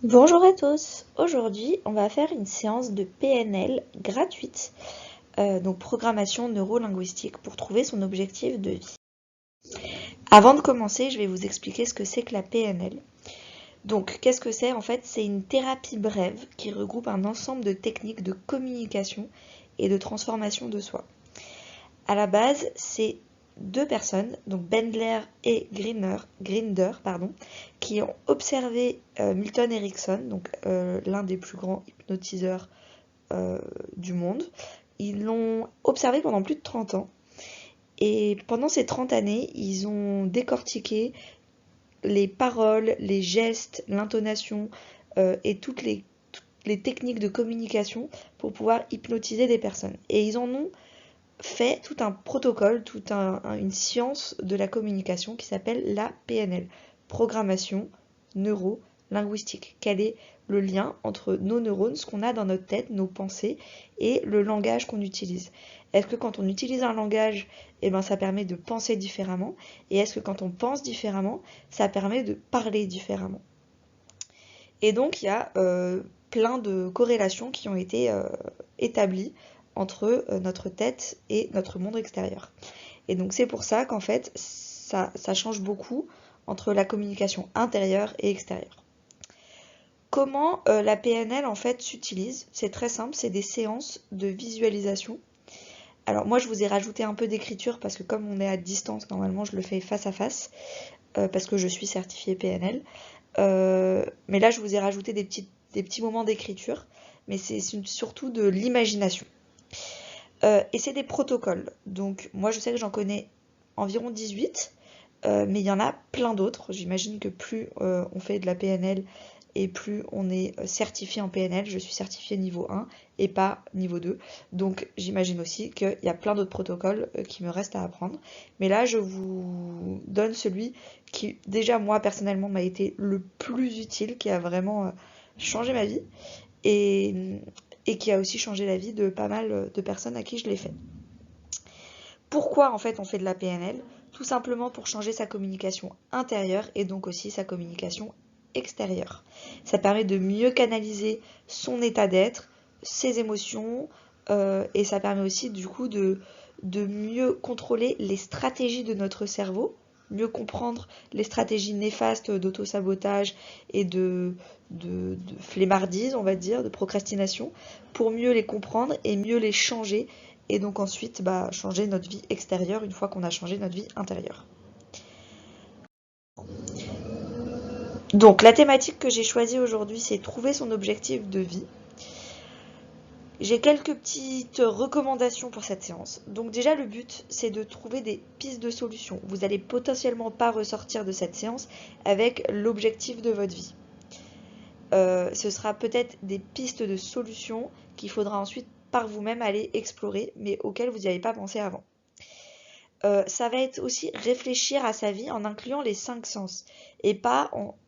Bonjour à tous, aujourd'hui on va faire une séance de PNL gratuite, donc programmation neuro-linguistique pour trouver son objectif de vie. Avant de commencer, je vais vous expliquer ce que c'est que la PNL. Donc qu'est-ce que c'est? En fait, c'est une thérapie brève qui regroupe un ensemble de techniques de communication et de transformation de soi. À la base, c'est deux personnes, donc Bendler et Grinder, qui ont observé Milton Erickson, donc l'un des plus grands hypnotiseurs du monde. Ils l'ont observé pendant plus de 30 ans. Et pendant ces 30 années, ils ont décortiqué les paroles, les gestes, l'intonation et toutes les techniques de communication pour pouvoir hypnotiser des personnes. Et ils en ont fait tout un protocole, une science de la communication qui s'appelle la PNL, programmation neuro-linguistique. Quel est le lien entre nos neurones, ce qu'on a dans notre tête, nos pensées, et le langage qu'on utilise? Est-ce que quand on utilise un langage, ça permet de penser différemment? Et est-ce que quand on pense différemment, ça permet de parler différemment? Et donc, il y a plein de corrélations qui ont été établies entre notre tête et notre monde extérieur. Et donc, c'est pour ça qu'en fait, ça change beaucoup entre la communication intérieure et extérieure. Comment la PNL en fait s'utilise? C'est très simple, c'est des séances de visualisation. Alors moi je vous ai rajouté un peu d'écriture parce que comme on est à distance, normalement je le fais face à face parce que je suis certifiée PNL. Mais là, je vous ai rajouté des petits moments d'écriture, mais c'est surtout de l'imagination. Et c'est des protocoles. Donc, moi, je sais que j'en connais environ 18, mais il y en a plein d'autres. J'imagine que plus on fait de la PNL et plus on est certifié en PNL. Je suis certifiée niveau 1 et pas niveau 2. Donc j'imagine aussi qu'il y a plein d'autres protocoles qui me restent à apprendre. Mais là, je vous donne celui qui, déjà moi personnellement, m'a été le plus utile, qui a vraiment changé ma vie et, et qui a aussi changé la vie de pas mal de personnes à qui je l'ai fait. Pourquoi en fait on fait de la PNL? Tout simplement pour changer sa communication intérieure et donc aussi sa communication extérieure. Ça permet de mieux canaliser son état d'être, ses émotions, et ça permet aussi du coup de mieux contrôler les stratégies de notre cerveau, mieux comprendre les stratégies néfastes d'autosabotage et de flemmardise, on va dire, de procrastination, pour mieux les comprendre et mieux les changer et donc ensuite changer notre vie extérieure une fois qu'on a changé notre vie intérieure. Donc la thématique que j'ai choisie aujourd'hui, c'est trouver son objectif de vie. J'ai quelques petites recommandations pour cette séance. Donc déjà le but c'est de trouver des pistes de solutions. Vous n'allez potentiellement pas ressortir de cette séance avec l'objectif de votre vie. Ce sera peut-être des pistes de solutions qu'il faudra ensuite par vous-même aller explorer, mais auxquelles vous n'y avez pas pensé avant. Ça va être aussi réfléchir à sa vie en incluant les 5 sens. Et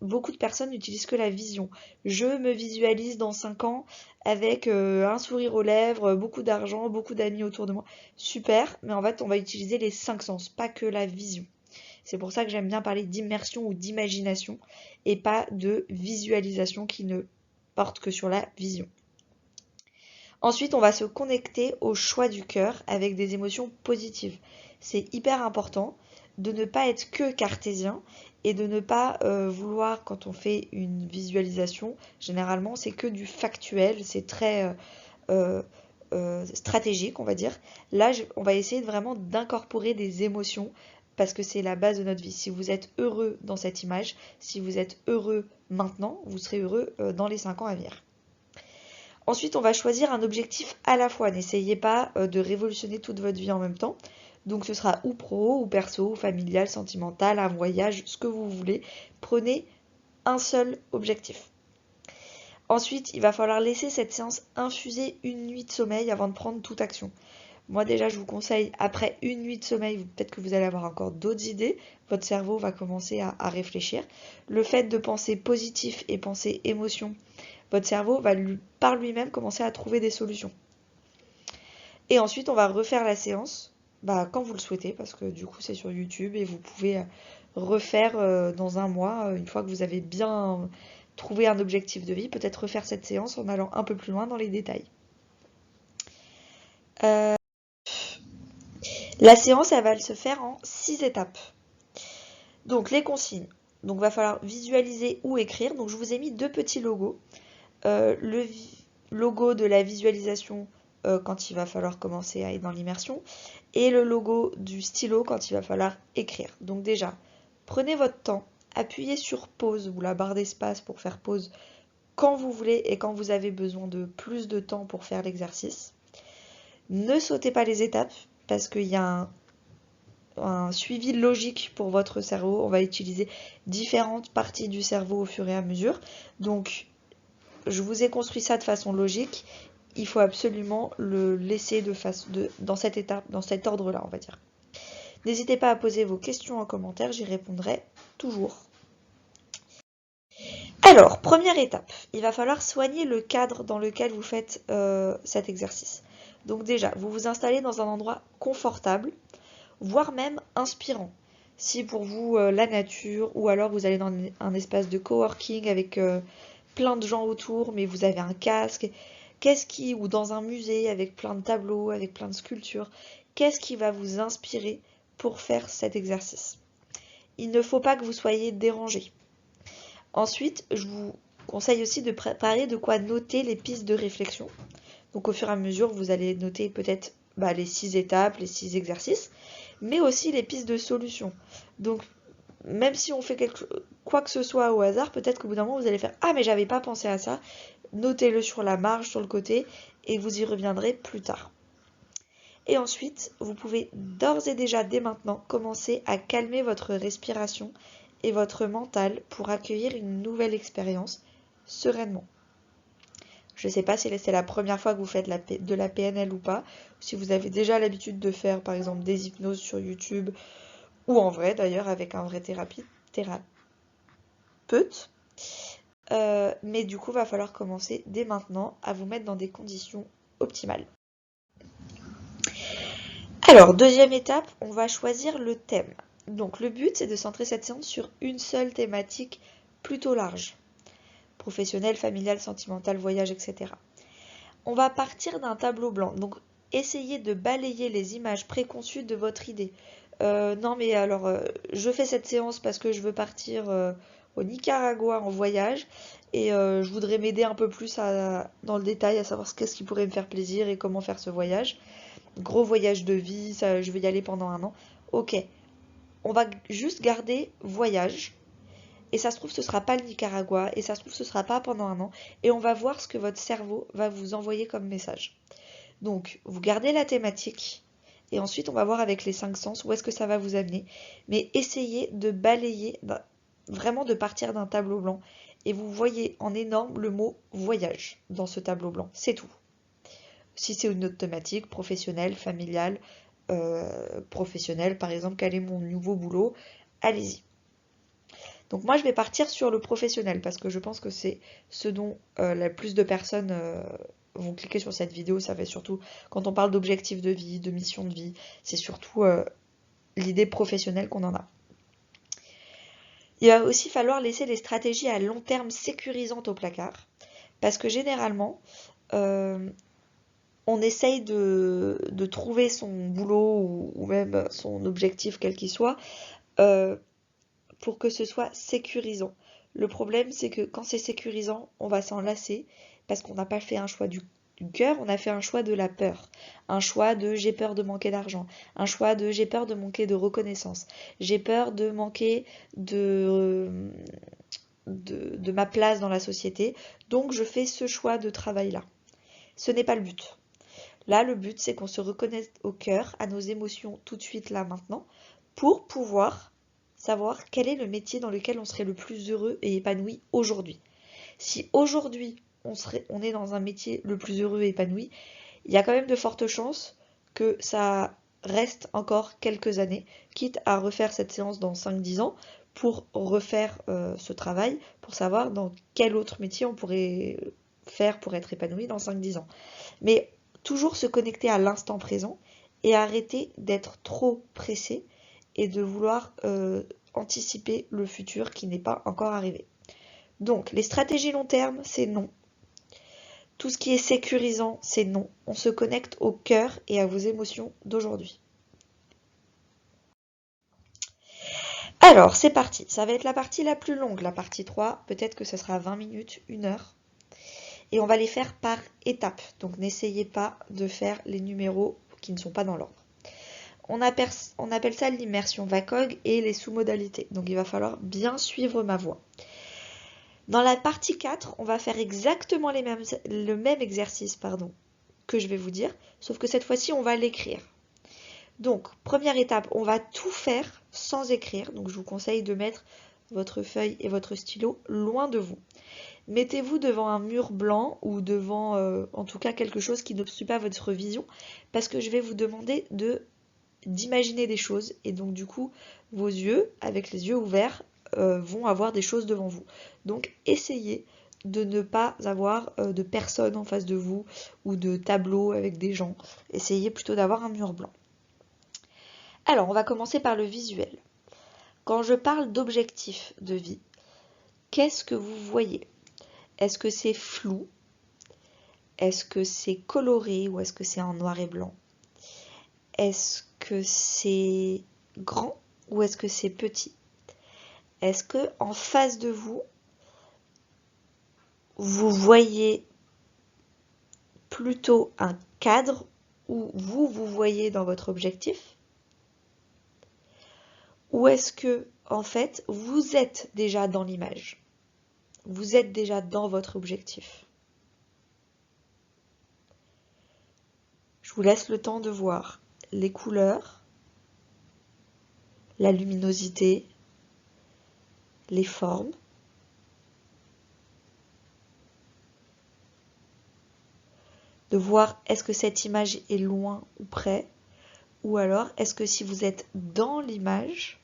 beaucoup de personnes n'utilisent que la vision. Je me visualise dans 5 ans avec un sourire aux lèvres, beaucoup d'argent, beaucoup d'amis autour de moi. Super, mais en fait on va utiliser les 5 sens, pas que la vision. C'est pour ça que j'aime bien parler d'immersion ou d'imagination et pas de visualisation qui ne porte que sur la vision. Ensuite, on va se connecter au choix du cœur avec des émotions positives. C'est hyper important de ne pas être que cartésien et de ne pas vouloir, quand on fait une visualisation, généralement c'est que du factuel, c'est très stratégique, on va dire. Là, on va essayer vraiment d'incorporer des émotions parce que c'est la base de notre vie. Si vous êtes heureux dans cette image, si vous êtes heureux maintenant, vous serez heureux dans les 5 ans à venir. Ensuite, on va choisir un objectif à la fois. N'essayez pas de révolutionner toute votre vie en même temps. Donc ce sera ou pro, ou perso, ou familial, sentimental, un voyage, ce que vous voulez. Prenez un seul objectif. Ensuite, il va falloir laisser cette séance infuser une nuit de sommeil avant de prendre toute action. Moi déjà, je vous conseille, après une nuit de sommeil, peut-être que vous allez avoir encore d'autres idées, votre cerveau va commencer à réfléchir. Le fait de penser positif et penser émotion, votre cerveau va par lui-même commencer à trouver des solutions. Et ensuite, on va refaire la séance quand vous le souhaitez, parce que du coup c'est sur YouTube et vous pouvez refaire dans un mois, une fois que vous avez bien trouvé un objectif de vie, peut-être refaire cette séance en allant un peu plus loin dans les détails. La séance, elle va se faire en 6 étapes. Donc les consignes. Donc va falloir visualiser ou écrire. Donc je vous ai mis 2 petits logos. Le logo de la visualisation quand il va falloir commencer à être dans l'immersion et le logo du stylo quand il va falloir écrire. Donc déjà, prenez votre temps, appuyez sur pause ou la barre d'espace pour faire pause quand vous voulez et quand vous avez besoin de plus de temps pour faire l'exercice. Ne sautez pas les étapes parce qu'il y a un suivi logique pour votre cerveau. On va utiliser différentes parties du cerveau au fur et à mesure. Donc, je vous ai construit ça de façon logique. Il faut absolument le laisser dans cette étape, dans cet ordre-là, on va dire. N'hésitez pas à poser vos questions en commentaire, j'y répondrai toujours. Alors, première étape, il va falloir soigner le cadre dans lequel vous faites cet exercice. Donc déjà, vous vous installez dans un endroit confortable, voire même inspirant. Si pour vous la nature, ou alors vous allez dans un espace de coworking avec plein de gens autour, mais vous avez un casque, ou dans un musée avec plein de tableaux, avec plein de sculptures, qu'est-ce qui va vous inspirer pour faire cet exercice? Il ne faut pas que vous soyez dérangé. Ensuite, je vous conseille aussi de préparer de quoi noter les pistes de réflexion. Donc au fur et à mesure, vous allez noter peut-être les 6 étapes, les 6 exercices, mais aussi les pistes de solutions. Donc même si on fait quoi que ce soit au hasard, peut-être qu'au bout d'un moment vous allez faire « Ah mais j'avais pas pensé à ça », notez-le sur la marge, sur le côté, et vous y reviendrez plus tard. Et ensuite, vous pouvez d'ores et déjà, dès maintenant, commencer à calmer votre respiration et votre mental pour accueillir une nouvelle expérience sereinement. Je ne sais pas si c'est la première fois que vous faites de la PNL ou pas, si vous avez déjà l'habitude de faire par exemple des hypnoses sur YouTube, ou en vrai d'ailleurs avec un vrai thérapeute. Mais du coup, va falloir commencer dès maintenant à vous mettre dans des conditions optimales. Alors, deuxième étape, on va choisir le thème. Donc le but, c'est de centrer cette séance sur une seule thématique plutôt large. Professionnelle, familiale, sentimentale, voyage, etc. On va partir d'un tableau blanc. Donc essayez de balayer les images préconçues de votre idée. Non mais alors, je fais cette séance parce que je veux partir au Nicaragua en voyage et je voudrais m'aider un peu plus dans le détail à savoir qu'est-ce qui pourrait me faire plaisir et comment faire ce voyage. Gros voyage de vie, ça, je vais y aller pendant 1 an. Ok, on va juste garder voyage. Et ça se trouve, ce sera pas le Nicaragua. Et ça se trouve, ce sera pas pendant 1 an. Et on va voir ce que votre cerveau va vous envoyer comme message. Donc, vous gardez la thématique. Et ensuite, on va voir avec les 5 sens où est-ce que ça va vous amener. Mais essayez de balayer, vraiment de partir d'un tableau blanc. Et vous voyez en énorme le mot voyage dans ce tableau blanc. C'est tout. Si c'est une autre thématique, professionnelle, familiale, professionnelle, par exemple, quel est mon nouveau boulot, allez-y. Donc moi, je vais partir sur le professionnel parce que je pense que c'est ce dont la plus de personnes vont cliquer sur cette vidéo. Ça fait surtout, quand on parle d'objectifs de vie, de mission de vie, c'est surtout l'idée professionnelle qu'on en a. Il va aussi falloir laisser les stratégies à long terme sécurisantes au placard parce que généralement, on essaye de trouver son boulot ou même son objectif quel qu'il soit pour que ce soit sécurisant. Le problème, c'est que quand c'est sécurisant, on va s'en lasser parce qu'on n'a pas fait un choix du cœur, on a fait un choix de la peur. Un choix de j'ai peur de manquer d'argent. Un choix de j'ai peur de manquer de reconnaissance. J'ai peur de manquer de ma place dans la société. Donc je fais ce choix de travail-là. Ce n'est pas le but. Là, le but, c'est qu'on se reconnaisse au cœur, à nos émotions tout de suite, là, maintenant, pour pouvoir savoir quel est le métier dans lequel on serait le plus heureux et épanoui aujourd'hui. Si aujourd'hui, on est dans un métier le plus heureux et épanoui, il y a quand même de fortes chances que ça reste encore quelques années, quitte à refaire cette séance dans 5-10 ans pour refaire ce travail, pour savoir dans quel autre métier on pourrait faire pour être épanoui dans 5-10 ans. Mais toujours se connecter à l'instant présent et arrêtez d'être trop pressé et de vouloir anticiper le futur qui n'est pas encore arrivé. Donc, les stratégies long terme, c'est non. Tout ce qui est sécurisant, c'est non. On se connecte au cœur et à vos émotions d'aujourd'hui. Alors, c'est parti. Ça va être la partie la plus longue, la partie 3. Peut-être que ce sera 20 minutes, 1 heure. Et on va les faire par étapes. Donc, n'essayez pas de faire les numéros qui ne sont pas dans l'ordre. On appelle ça l'immersion VACOG et les sous-modalités. Donc, il va falloir bien suivre ma voix. Dans la partie 4, on va faire exactement le même exercice que je vais vous dire, sauf que cette fois-ci, on va l'écrire. Donc, première étape, on va tout faire sans écrire. Donc, je vous conseille de mettre votre feuille et votre stylo loin de vous. Mettez-vous devant un mur blanc ou devant, en tout cas, quelque chose qui n'obstrue pas votre vision, parce que je vais vous demander d'imaginer des choses. Et donc, du coup, vos yeux, avec les yeux ouverts, vont avoir des choses devant vous. Donc, essayez de ne pas avoir de personnes en face de vous ou de tableaux avec des gens. Essayez plutôt d'avoir un mur blanc. Alors, on va commencer par le visuel. Quand je parle d'objectif de vie, qu'est-ce que vous voyez? Est-ce que c'est flou? Est-ce que c'est coloré ou est-ce que c'est en noir et blanc? Est-ce que c'est grand ou est-ce que c'est petit? Est-ce que en face de vous, vous voyez plutôt un cadre où vous voyez dans votre objectif? Ou est-ce que, en fait, vous êtes déjà dans l'image? Vous êtes déjà dans votre objectif? Je vous laisse le temps de voir les couleurs, la luminosité, les formes. De voir est-ce que cette image est loin ou près, ou alors est-ce que si vous êtes dans l'image,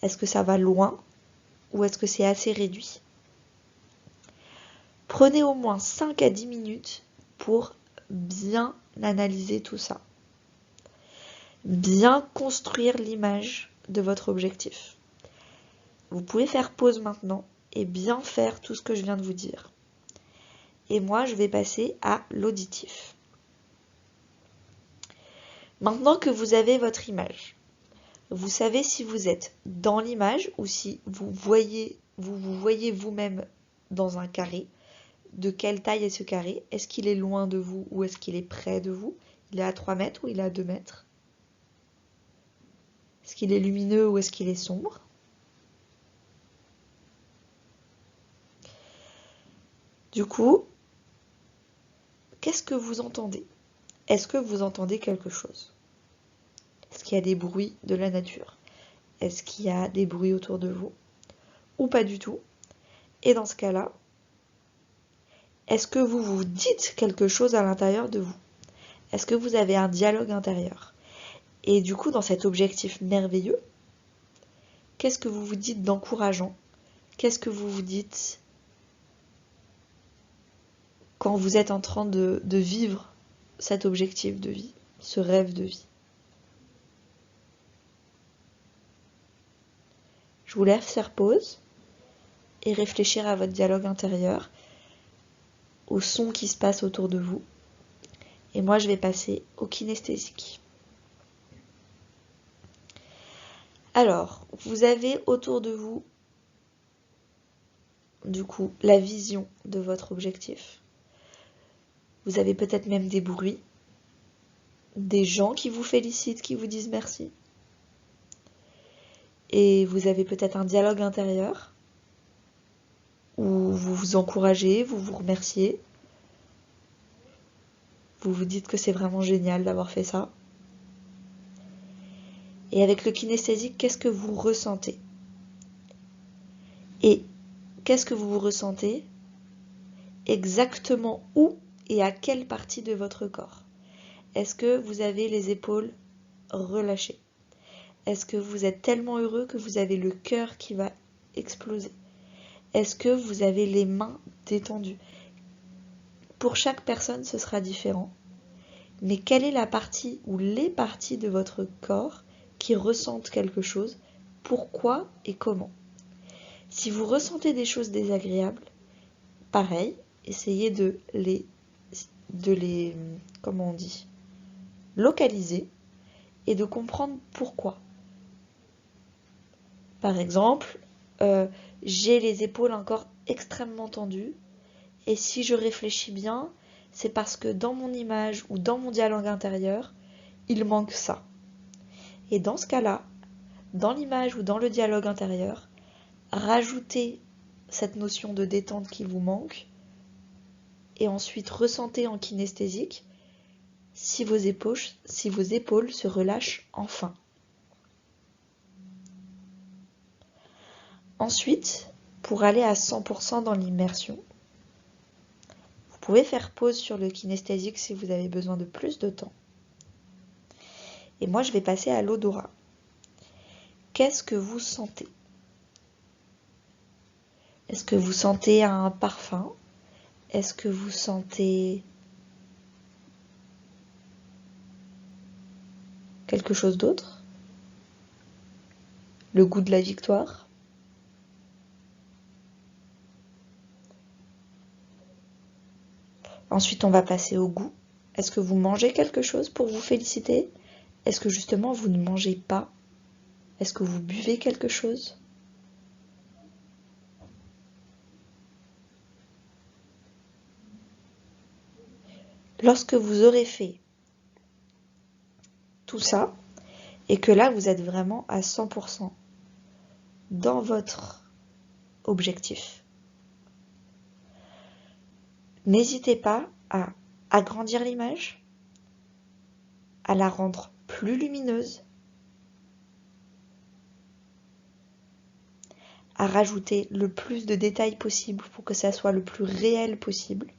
est-ce que ça va loin ou est-ce que c'est assez réduit? Prenez au moins 5 à 10 minutes pour bien analyser tout ça. Bien construire l'image de votre objectif. Vous pouvez faire pause maintenant et bien faire tout ce que je viens de vous dire. Et moi, je vais passer à l'auditif. Maintenant que vous avez votre image, vous savez si vous êtes dans l'image ou si vous voyez vous-même dans un carré. De quelle taille est ce carré? Est-ce qu'il est loin de vous ou est-ce qu'il est près de vous? Il est à 3 mètres ou il est à 2 mètres? Est-ce qu'il est lumineux ou est-ce qu'il est sombre? Du coup, qu'est-ce que vous entendez? Est-ce que vous entendez quelque chose? Est-ce qu'il y a des bruits de la nature? Est-ce qu'il y a des bruits autour de vous? Ou pas du tout? Et dans ce cas-là, est-ce que vous vous dites quelque chose à l'intérieur de vous? Est-ce que vous avez un dialogue intérieur? Et du coup, dans cet objectif merveilleux, qu'est-ce que vous vous dites d'encourageant? Qu'est-ce que vous vous dites quand vous êtes en train de vivre cet objectif de vie, ce rêve de vie? Je vous laisse faire pause et réfléchir à votre dialogue intérieur, au son qui se passe autour de vous. Et moi, je vais passer au kinesthésique. Alors, vous avez autour de vous, du coup, la vision de votre objectif. Vous avez peut-être même des bruits, des gens qui vous félicitent, qui vous disent merci. Et vous avez peut-être un dialogue intérieur où vous vous encouragez, vous vous remerciez. Vous vous dites que c'est vraiment génial d'avoir fait ça. Et avec le kinesthésique, qu'est-ce que vous ressentez? Et qu'est-ce que vous ressentez exactement où et à quelle partie de votre corps? Est-ce que vous avez les épaules relâchées? Est-ce que vous êtes tellement heureux que vous avez le cœur qui va exploser? Est-ce que vous avez les mains détendues? Pour chaque personne, ce sera différent. Mais quelle est la partie ou les parties de votre corps qui ressentent quelque chose? Pourquoi et comment? Si vous ressentez des choses désagréables, pareil, essayez de les comment on dit, localiser et de comprendre pourquoi. Par exemple, j'ai les épaules encore extrêmement tendues et si je réfléchis bien, c'est parce que dans mon image ou dans mon dialogue intérieur, il manque ça. Et dans ce cas-là, dans l'image ou dans le dialogue intérieur, rajoutez cette notion de détente qui vous manque et ensuite ressentez en kinesthésique si vos épaules se relâchent enfin. Ensuite, pour aller à 100% dans l'immersion, vous pouvez faire pause sur le kinesthésique si vous avez besoin de plus de temps. Et moi, je vais passer à l'odorat. Qu'est-ce que vous sentez? Est-ce que vous sentez un parfum? Est-ce que vous sentez quelque chose d'autre? Le goût de la victoire? Ensuite, on va passer au goût. Est-ce que vous mangez quelque chose pour vous féliciter? Est-ce que justement vous ne mangez pas? Est-ce que vous buvez quelque chose? Lorsque vous aurez fait tout ça, et que là vous êtes vraiment à 100% dans votre objectif, n'hésitez pas à agrandir l'image, à la rendre plus lumineuse, à rajouter le plus de détails possible pour que ça soit le plus réel possible.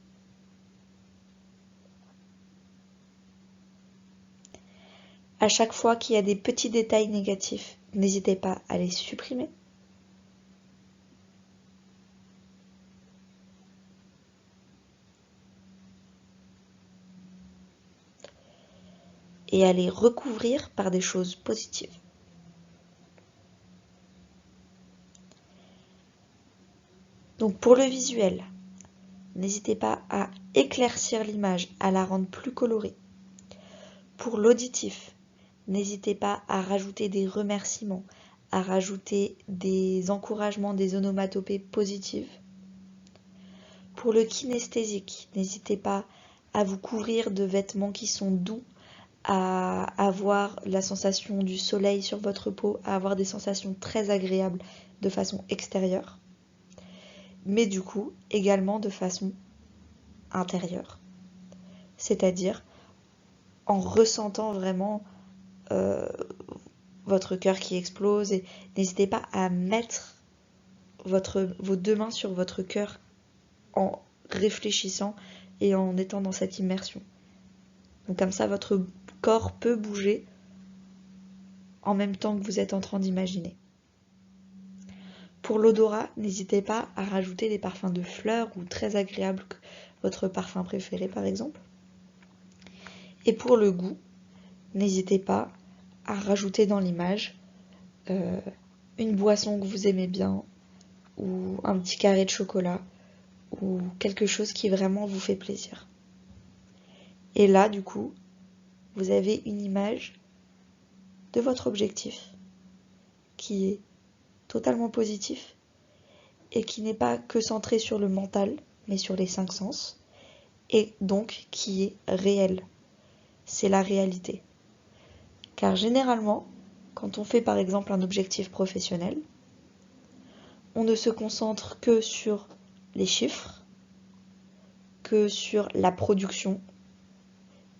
À chaque fois qu'il y a des petits détails négatifs, n'hésitez pas à les supprimer. Et à les recouvrir par des choses positives. Donc pour le visuel, n'hésitez pas à éclaircir l'image, à la rendre plus colorée. Pour l'auditif, n'hésitez pas à rajouter des remerciements, à rajouter des encouragements, des onomatopées positives. Pour le kinesthésique, n'hésitez pas à vous couvrir de vêtements qui sont doux, à avoir la sensation du soleil sur votre peau, à avoir des sensations très agréables de façon extérieure, mais du coup également de façon intérieure, c'est-à-dire en ressentant vraiment votre cœur qui explose. Et n'hésitez pas à mettre vos deux mains sur votre cœur en réfléchissant et en étant dans cette immersion. Donc comme ça, votre corps peut bouger en même temps que vous êtes en train d'imaginer. Pour l'odorat, n'hésitez pas à rajouter des parfums de fleurs ou très agréables, votre parfum préféré par exemple. Et pour le goût, n'hésitez pas à rajouter dans l'image une boisson que vous aimez bien, ou un petit carré de chocolat, ou quelque chose qui vraiment vous fait plaisir. Et là, du coup, vous avez une image de votre objectif qui est totalement positif et qui n'est pas que centré sur le mental, mais sur les 5 sens, et donc qui est réel. C'est la réalité. Car généralement, quand on fait par exemple un objectif professionnel, on ne se concentre que sur les chiffres, que sur la production,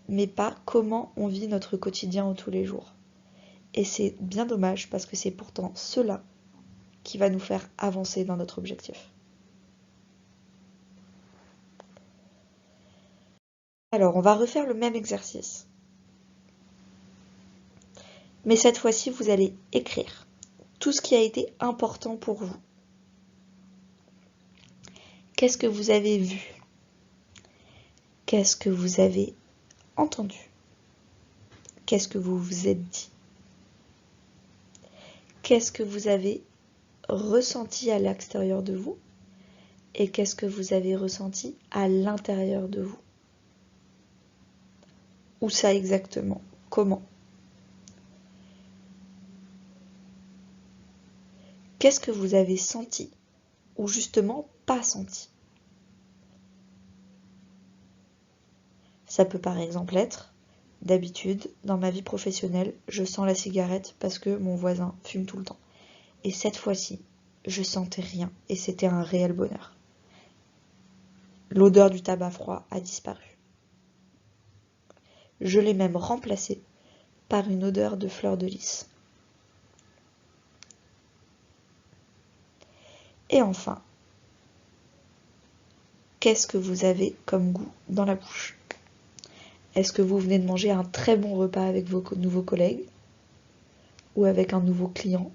mais pas comment on vit notre quotidien en tous les jours. Et c'est bien dommage parce que c'est pourtant cela qui va nous faire avancer dans notre objectif. Alors, on va refaire le même exercice. Mais cette fois-ci, vous allez écrire tout ce qui a été important pour vous. Qu'est-ce que vous avez vu? Qu'est-ce que vous avez entendu? Qu'est-ce que vous vous êtes dit? Qu'est-ce que vous avez ressenti à l'extérieur de vous? Et qu'est-ce que vous avez ressenti à l'intérieur de vous? Où ça exactement? Comment? Qu'est-ce que vous avez senti ou justement pas senti? Ça peut par exemple être, d'habitude, dans ma vie professionnelle, je sens la cigarette parce que mon voisin fume tout le temps. Et cette fois-ci, je sentais rien et c'était un réel bonheur. L'odeur du tabac froid a disparu. Je l'ai même remplacée par une odeur de fleurs de lys. Et enfin, qu'est-ce que vous avez comme goût dans la bouche? Est-ce que vous venez de manger un très bon repas avec vos nouveaux collègues ou avec un nouveau client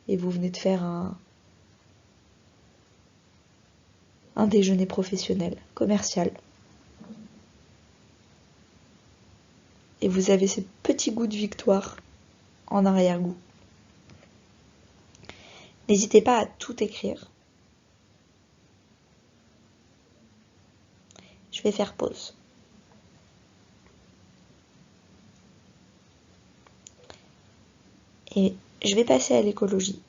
et vous venez de faire un déjeuner professionnel, commercial? Et vous avez ces petits goûts de victoire en arrière-goût. N'hésitez pas à tout écrire. Je vais faire pause. Et je vais passer à l'écologie.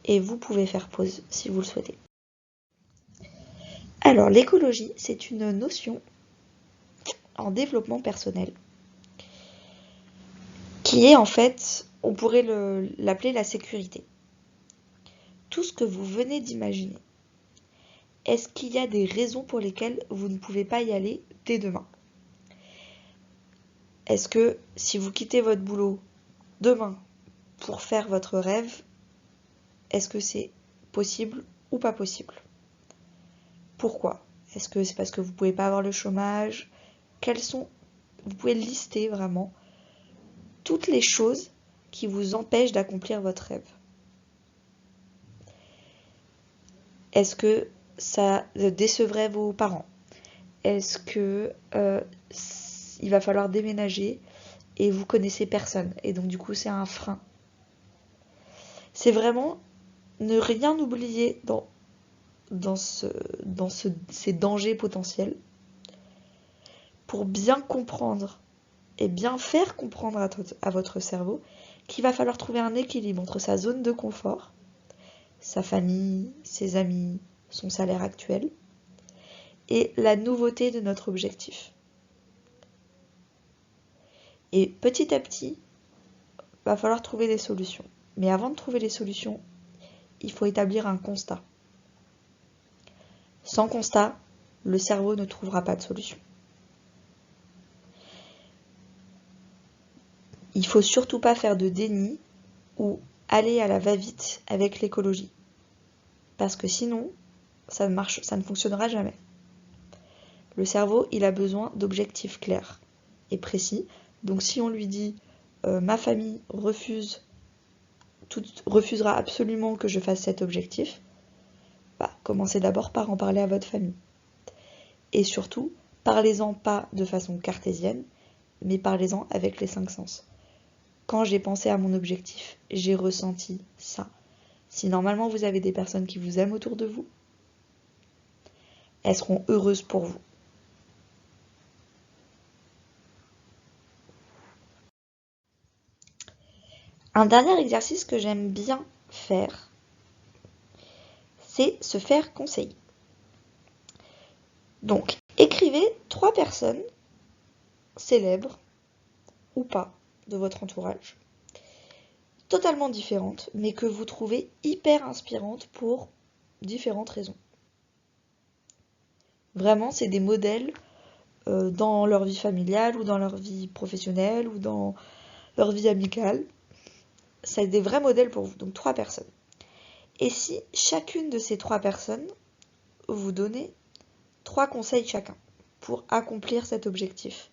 Et vous pouvez faire pause si vous le souhaitez. Alors, l'écologie, c'est une notion en développement personnel qui est en fait, on pourrait l'appeler la sécurité. Tout ce que vous venez d'imaginer, est-ce qu'il y a des raisons pour lesquelles vous ne pouvez pas y aller dès demain? Est-ce que si vous quittez votre boulot demain pour faire votre rêve, est-ce que c'est possible ou pas possible? Pourquoi? Est-ce que c'est parce que vous ne pouvez pas avoir le chômage? Vous pouvez lister vraiment toutes les choses qui vous empêchent d'accomplir votre rêve. Est-ce que ça décevrait vos parents? Est-ce que il va falloir déménager et vous connaissez personne et donc du coup c'est un frein? C'est vraiment ne rien oublier ces dangers potentiels pour bien comprendre et bien faire comprendre à votre cerveau qu'il va falloir trouver un équilibre entre sa zone de confort, sa famille, ses amis, son salaire actuel et la nouveauté de notre objectif. Et petit à petit, il va falloir trouver des solutions. Mais avant de trouver les solutions, il faut établir un constat. Sans constat, le cerveau ne trouvera pas de solution. Il ne faut surtout pas faire de déni ou aller à la va-vite avec l'écologie. Parce que sinon, ça ne fonctionnera jamais. Le cerveau, il a besoin d'objectifs clairs et précis. Donc si on lui dit ma famille refusera absolument que je fasse cet objectif, commencez d'abord par en parler à votre famille. Et surtout, parlez-en pas de façon cartésienne, mais parlez-en avec les 5 sens. Quand j'ai pensé à mon objectif, j'ai ressenti ça. Si normalement vous avez des personnes qui vous aiment autour de vous, elles seront heureuses pour vous. Un dernier exercice que j'aime bien faire, c'est se faire conseiller. Donc, écrivez 3 personnes, célèbres ou pas, de votre entourage, totalement différentes, mais que vous trouvez hyper inspirantes pour différentes raisons. Vraiment, c'est des modèles dans leur vie familiale ou dans leur vie professionnelle ou dans leur vie amicale. C'est des vrais modèles pour vous, donc 3 personnes. Et si chacune de ces 3 personnes vous donnait 3 conseils chacun pour accomplir cet objectif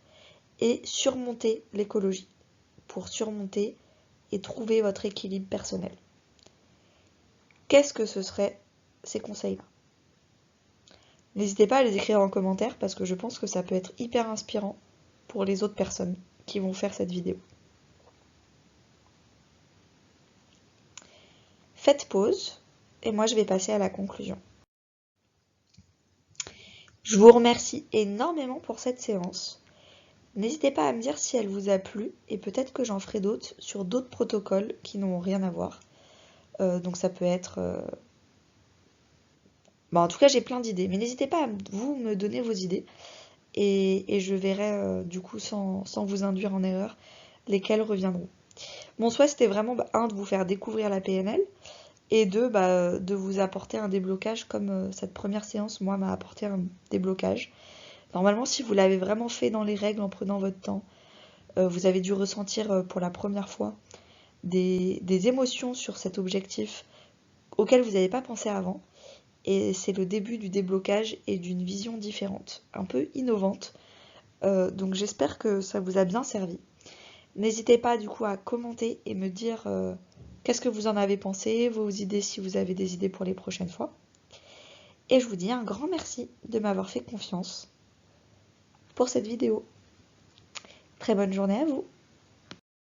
et surmonter l'écologie, pour surmonter et trouver votre équilibre personnel. Qu'est-ce que ce serait ces conseils-là? N'hésitez pas à les écrire en commentaire parce que je pense que ça peut être hyper inspirant pour les autres personnes qui vont faire cette vidéo. Faites pause et moi je vais passer à la conclusion. Je vous remercie énormément pour cette séance. N'hésitez pas à me dire si elle vous a plu et peut-être que j'en ferai d'autres sur d'autres protocoles qui n'ont rien à voir. Donc ça peut être... en tout cas j'ai plein d'idées, mais n'hésitez pas à vous me donner vos idées et je verrai du coup sans vous induire en erreur lesquelles reviendront. Mon souhait c'était vraiment de vous faire découvrir la PNL et de vous apporter un déblocage comme cette première séance moi m'a apporté un déblocage. Normalement si vous l'avez vraiment fait dans les règles en prenant votre temps, vous avez dû ressentir pour la première fois des émotions sur cet objectif auquel vous n'avez pas pensé avant. Et c'est le début du déblocage et d'une vision différente, un peu innovante. Donc j'espère que ça vous a bien servi. N'hésitez pas du coup à commenter et me dire qu'est-ce que vous en avez pensé, vos idées si vous avez des idées pour les prochaines fois. Et je vous dis un grand merci de m'avoir fait confiance pour cette vidéo. Très bonne journée à vous.